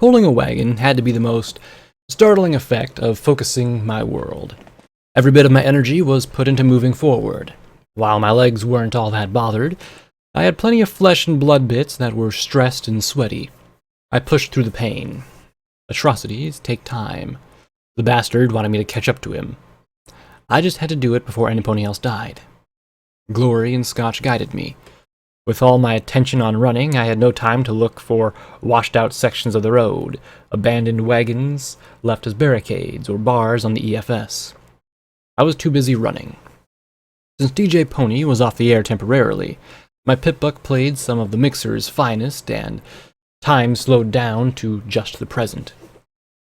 Pulling a wagon had to be the most startling effect of focusing my world. Every bit of my energy was put into moving forward. While my legs weren't all that bothered, I had plenty of flesh and blood bits that were stressed and sweaty. I pushed through the pain. Atrocities take time. The bastard wanted me to catch up to him. I just had to do it before anybody else died. Glory and Scotch guided me. With all my attention on running, I had no time to look for washed-out sections of the road, abandoned wagons left as barricades or bars on the EFS. I was too busy running. Since DJ Pony was off the air temporarily, my pitbuck played some of the mixer's finest, and time slowed down to just the present.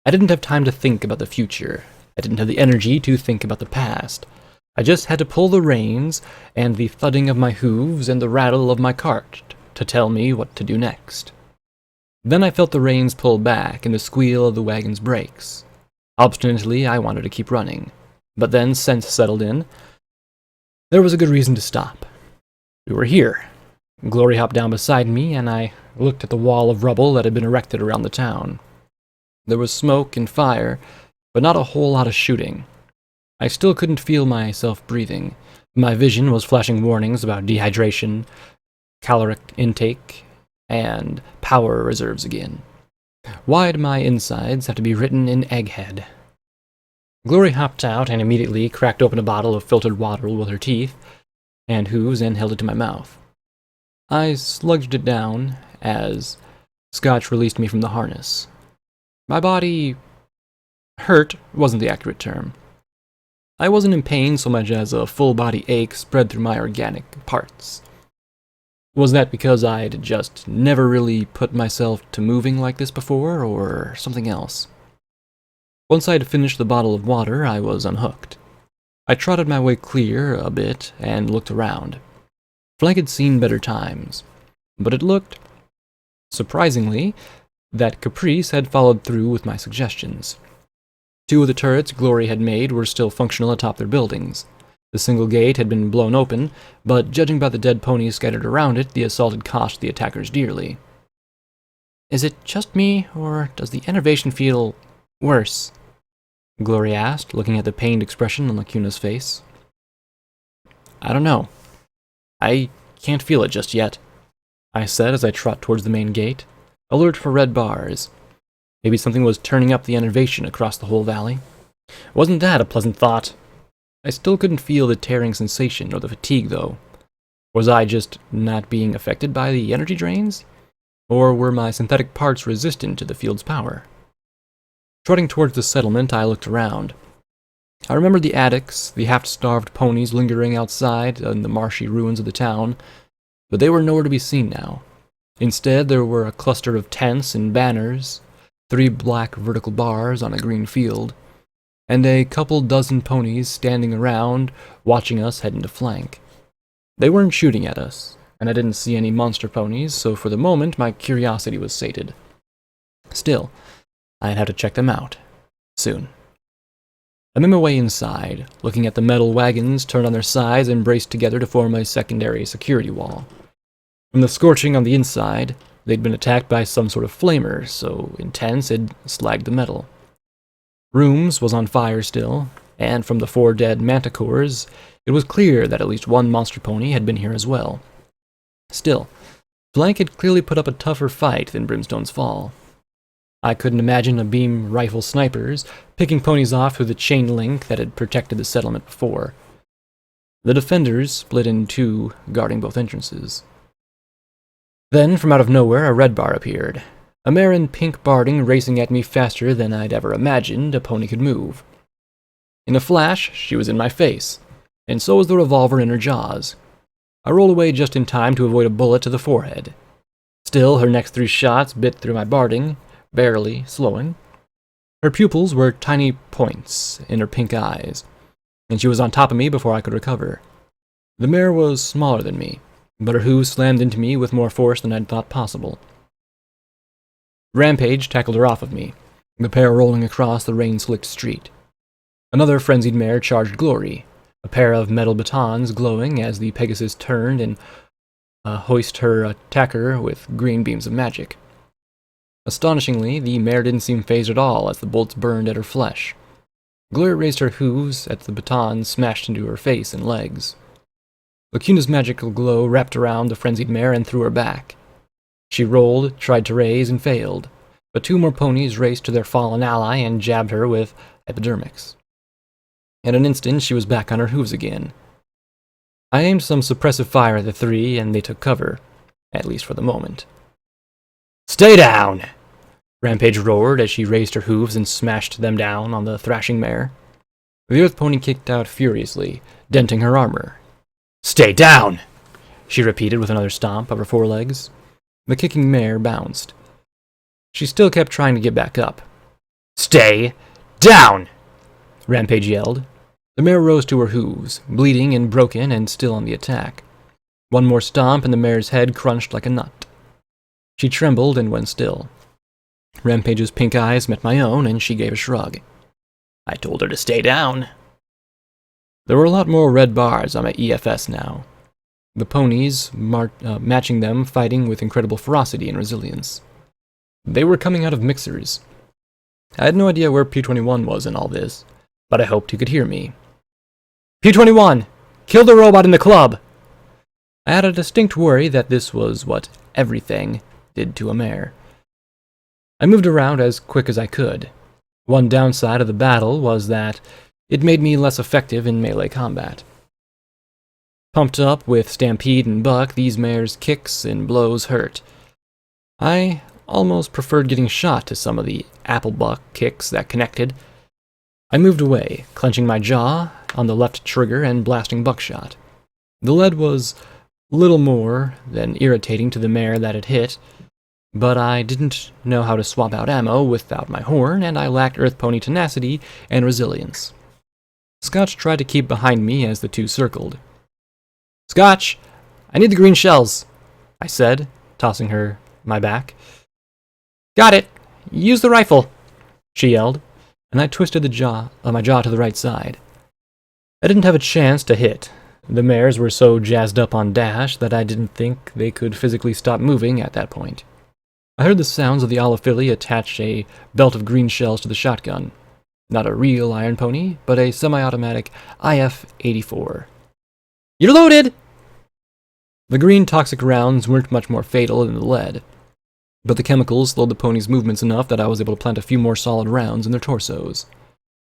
I didn't have time to think about the future. I didn't have the energy to think about the past. I just had to pull the reins, and the thudding of my hooves and the rattle of my cart to tell me what to do next. Then I felt the reins pull back and the squeal of the wagon's brakes. Obstinately, I wanted to keep running, but then sense settled in. There was a good reason to stop. We were here. Glory hopped down beside me, and I looked at the wall of rubble that had been erected around the town. There was smoke and fire, but not a whole lot of shooting. I still couldn't feel myself breathing. My vision was flashing warnings about dehydration, caloric intake, and power reserves again. Why'd my insides have to be written in egghead? Glory hopped out and immediately cracked open a bottle of filtered water with her teeth and hooves and held it to my mouth. I sludged it down as Scotch released me from the harness. My body hurt wasn't the accurate term. I wasn't in pain so much as a full-body ache spread through my organic parts. Was that because I'd just never really put myself to moving like this before, or something else? Once I had finished the bottle of water, I was unhooked. I trotted my way clear a bit and looked around. Flank had seen better times, but it looked, surprisingly, that Caprice had followed through with my suggestions. 2 of the turrets Glory had made were still functional atop their buildings. The single gate had been blown open, but judging by the dead ponies scattered around it, the assault had cost the attackers dearly. "Is it just me, or does the enervation feel worse?" Glory asked, looking at the pained expression on Lacuna's face. "I don't know. I can't feel it just yet," I said as I trot towards the main gate, alert for red bars. Maybe something was turning up the enervation across the whole valley. Wasn't that a pleasant thought? I still couldn't feel the tearing sensation or the fatigue, though. Was I just not being affected by the energy drains? Or were my synthetic parts resistant to the field's power? Trotting towards the settlement, I looked around. I remembered the attics, the half-starved ponies lingering outside in the marshy ruins of the town, but they were nowhere to be seen now. Instead, there were a cluster of tents and banners, 3 black vertical bars on a green field, and a couple dozen ponies standing around, watching us head into flank. They weren't shooting at us, and I didn't see any monster ponies, so for the moment my curiosity was sated. Still, I'd have to check them out. Soon. I made my way inside, looking at the metal wagons turned on their sides and braced together to form a secondary security wall. From the scorching on the inside, they'd been attacked by some sort of flamer, so intense it'd slagged the metal. Rooms was on fire still, and from the 4 dead manticores, it was clear that at least one monster pony had been here as well. Still, Blank had clearly put up a tougher fight than Brimstone's Fall. I couldn't imagine a beam rifle snipers picking ponies off through the chain link that had protected the settlement before. The defenders split in 2, guarding both entrances. Then, from out of nowhere, a red bar appeared. A mare in pink barding racing at me faster than I'd ever imagined a pony could move. In a flash, she was in my face, and so was the revolver in her jaws. I rolled away just in time to avoid a bullet to the forehead. Still, her next 3 shots bit through my barding, barely slowing. Her pupils were tiny points in her pink eyes, and she was on top of me before I could recover. The mare was smaller than me, but her hooves slammed into me with more force than I'd thought possible. Rampage tackled her off of me, the pair rolling across the rain-slicked street. Another frenzied mare charged Glory, a pair of metal batons glowing as the Pegasus turned and hoist her attacker with green beams of magic. Astonishingly, the mare didn't seem phased at all as the bolts burned at her flesh. Gloria raised her hooves as the baton smashed into her face and legs. Lacuna's magical glow wrapped around the frenzied mare and threw her back. She rolled, tried to raise, and failed, but two more ponies raced to their fallen ally and jabbed her with epidermics. In an instant, she was back on her hooves again. I aimed some suppressive fire at the three, and they took cover, at least for the moment. "Stay down!" Rampage roared as she raised her hooves and smashed them down on the thrashing mare. The earth pony kicked out furiously, denting her armor. "Stay down!" she repeated with another stomp of her forelegs. The kicking mare bounced. She still kept trying to get back up. "Stay down!" Rampage yelled. The mare rose to her hooves, bleeding and broken and still on the attack. One more stomp and the mare's head crunched like a nut. She trembled and went still. Rampage's pink eyes met my own, and she gave a shrug. "I told her to stay down." There were a lot more red bars on my EFS now. The ponies, matching them, fighting with incredible ferocity and resilience. They were coming out of mixers. I had no idea where P-21 was in all this, but I hoped he could hear me. "P-21! Kill the robot in the club!" I had a distinct worry that this was what everything did to a mare. I moved around as quick as I could. One downside of the battle was that it made me less effective in melee combat. Pumped up with Stampede and Buck, these mares' kicks and blows hurt. I almost preferred getting shot to some of the apple buck kicks that connected. I moved away, clenching my jaw on the left trigger and blasting buckshot. The lead was little more than irritating to the mare that it hit, but I didn't know how to swap out ammo without my horn, and I lacked Earth Pony tenacity and resilience. Scotch tried to keep behind me as the two circled. "Scotch, I need the green shells," I said, tossing her my back. "Got it! Use the rifle!" she yelled, and I twisted my jaw to the right side. I didn't have a chance to hit. The mares were so jazzed up on dash that I didn't think they could physically stop moving at that point. I heard the sounds of the Olafili attach a belt of green shells to the shotgun. Not a real Iron Pony, but a semi-automatic IF-84. "You're loaded!" The green toxic rounds weren't much more fatal than the lead, but the chemicals slowed the ponies' movements enough that I was able to plant a few more solid rounds in their torsos.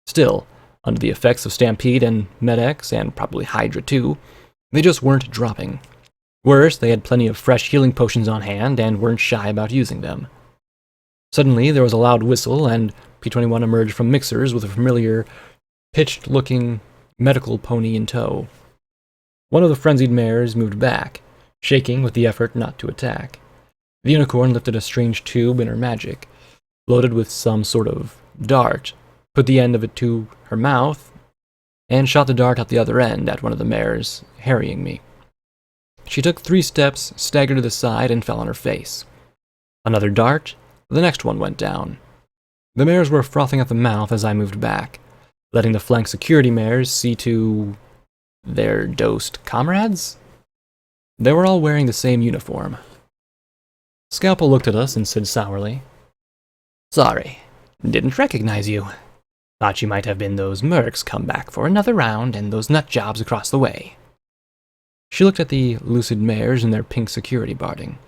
Still, under the effects of Stampede and Med-X, and probably Hydra too, they just weren't dropping. Worse, they had plenty of fresh healing potions on hand and weren't shy about using them. Suddenly, there was a loud whistle, and P-21 emerged from mixers with a familiar, pitched-looking medical pony in tow. One of the frenzied mares moved back, shaking with the effort not to attack. The unicorn lifted a strange tube in her magic, loaded with some sort of dart, put the end of it to her mouth, and shot the dart out the other end at one of the mares, harrying me. She took 3 steps, staggered to the side, and fell on her face. Another dart, the next one went down. The mares were frothing at the mouth as I moved back, letting the flank security mares see to their dosed comrades? They were all wearing the same uniform. Scalpel looked at us and said sourly, "Sorry, didn't recognize you. Thought you might have been those mercs come back for another round and those nut jobs across the way." She looked at the lucid mares in their pink security barding.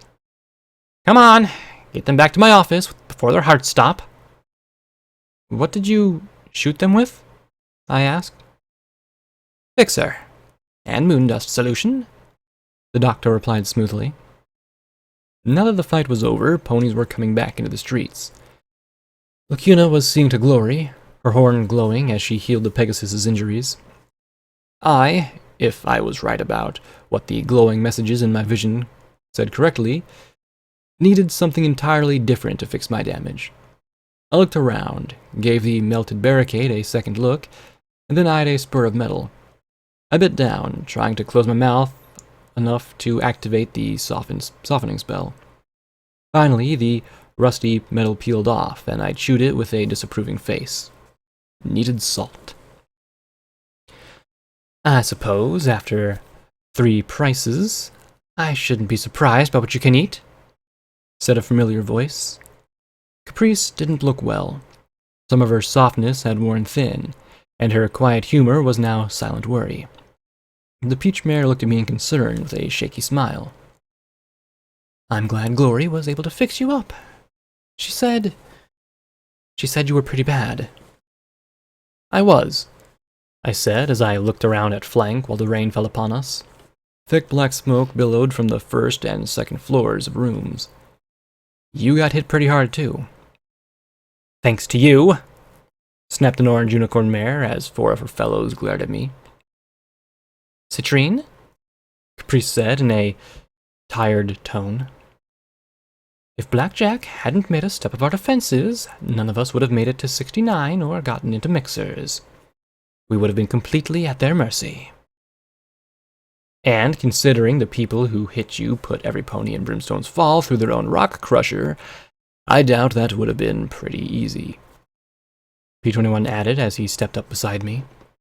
"Come on, get them back to my office before their hearts stop." "What did you shoot them with?" I asked. "Fixer and moondust solution," the doctor replied smoothly. Now that the fight was over, ponies were coming back into the streets. Lacuna was seeing to glory, her horn glowing as she healed the Pegasus's injuries. I, if I was right about what the glowing messages in my vision said correctly, needed something entirely different to fix my damage. I looked around, gave the melted barricade a second look, and then eyed a spur of metal. I bit down, trying to close my mouth enough to activate the softening spell. Finally, the rusty metal peeled off, and I chewed it with a disapproving face. Needed salt. "I suppose, after 3 prices, I shouldn't be surprised by what you can eat," said a familiar voice. Caprice didn't look well. Some of her softness had worn thin, and her quiet humor was now silent worry. The Peach Mare looked at me in concern with a shaky smile. "I'm glad Glory was able to fix you up. She said you were pretty bad." "I was," I said as I looked around at flank while the rain fell upon us. Thick black smoke billowed from the first and second floors of rooms. "You got hit pretty hard, too." "Thanks to you," snapped an orange unicorn mare as 4 of her fellows glared at me. "Citrine?" Caprice said in a tired tone. "If Blackjack hadn't made us step up our defenses, none of us would have made it to 69 or gotten into mixers. We would have been completely at their mercy. And considering the people who hit you put every pony in Brimstone's Fall through their own rock crusher, I doubt that would have been pretty easy," P21 added as he stepped up beside me.